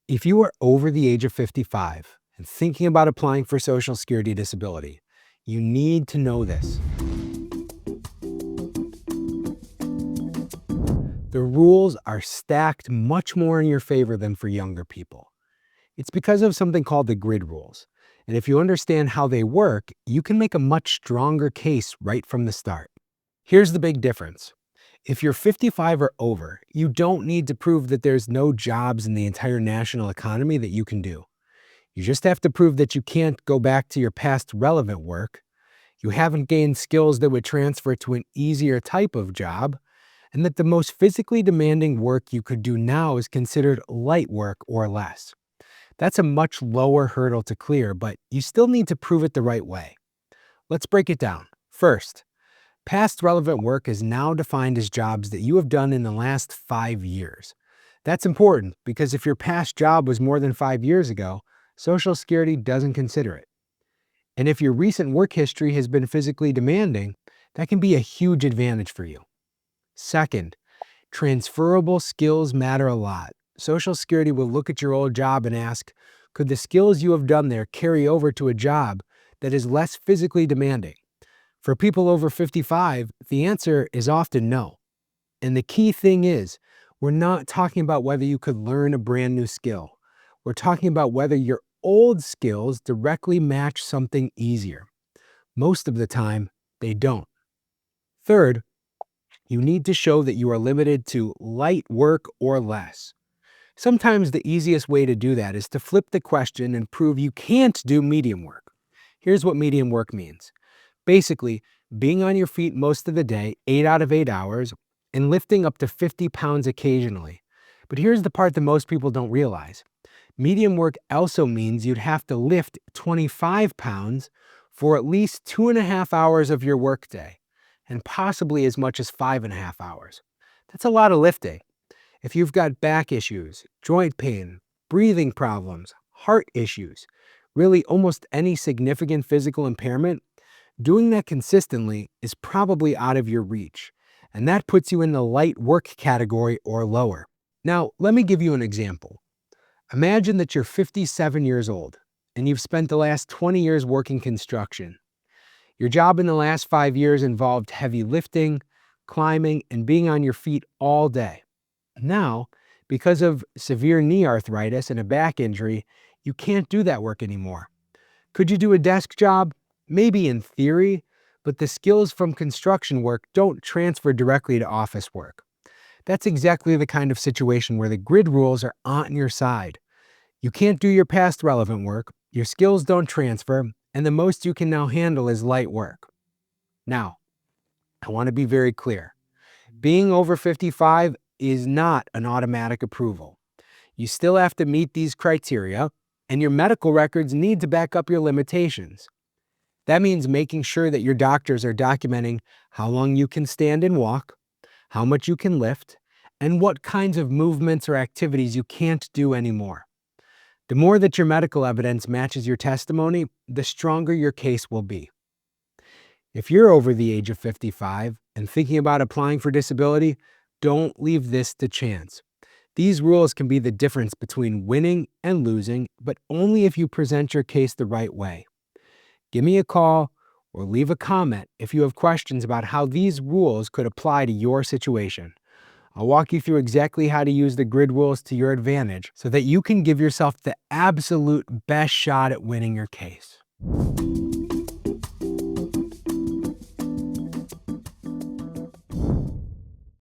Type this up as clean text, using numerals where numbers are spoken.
If you are over the age of 55 and thinking about applying for Social Security disability, you need to know this. The rules are stacked much more in your favor than for younger people. It's because of something called the grid rules. And if you understand how they work, you can make a much stronger case right from the start. Here's the big difference. If you're 55 or over, you don't need to prove that there's no jobs in the entire national economy that you can do. You just have to prove that you can't go back to your past relevant work, you haven't gained skills that would transfer to an easier type of job, and that the most physically demanding work you could do now is considered light work or less. That's a much lower hurdle to clear, but you still need to prove it the right way. Let's break it down. First, past relevant work is now defined as jobs that you have done in the last 5 years. That's important because if your past job was more than 5 years ago, Social Security doesn't consider it. And if your recent work history has been physically demanding, that can be a huge advantage for you. Second, transferable skills matter a lot. Social Security will look at your old job and ask, could the skills you have done there carry over to a job that is less physically demanding? For people over 55, the answer is often no. And the key thing is, we're not talking about whether you could learn a brand new skill. We're talking about whether your old skills directly match something easier. Most of the time, they don't. Third, you need to show that you are limited to light work or less. Sometimes the easiest way to do that is to flip the question and prove you can't do medium work. Here's what medium work means. Basically, being on your feet most of the day, 8 out of 8 hours, and lifting up to 50 pounds occasionally. But here's the part that most people don't realize. Medium work also means you'd have to lift 25 pounds for at least 2.5 hours of your workday, and possibly as much as 5.5 hours. That's a lot of lifting. If you've got back issues, joint pain, breathing problems, heart issues, really almost any significant physical impairment, doing that consistently is probably out of your reach, and that puts you in the light work category or lower. Now, let me give you an example. Imagine that you're 57 years old, and you've spent the last 20 years working construction. Your job in the last 5 years involved heavy lifting, climbing, and being on your feet all day. Now, because of severe knee arthritis and a back injury, you can't do that work anymore. Could you do a desk job? Maybe in theory, but the skills from construction work don't transfer directly to office work. That's exactly the kind of situation where the grid rules are on your side. You can't do your past relevant work, your skills don't transfer, and the most you can now handle is light work. Now, I want to be very clear. Being over 55 is not an automatic approval. You still have to meet these criteria, and your medical records need to back up your limitations. That means making sure that your doctors are documenting how long you can stand and walk, how much you can lift, and what kinds of movements or activities you can't do anymore. The more that your medical evidence matches your testimony, the stronger your case will be. If you're over the age of 55 and thinking about applying for disability, don't leave this to chance. These rules can be the difference between winning and losing, but only if you present your case the right way. Give me a call or leave a comment if you have questions about how these rules could apply to your situation. I'll walk you through exactly how to use the grid rules to your advantage so that you can give yourself the absolute best shot at winning your case.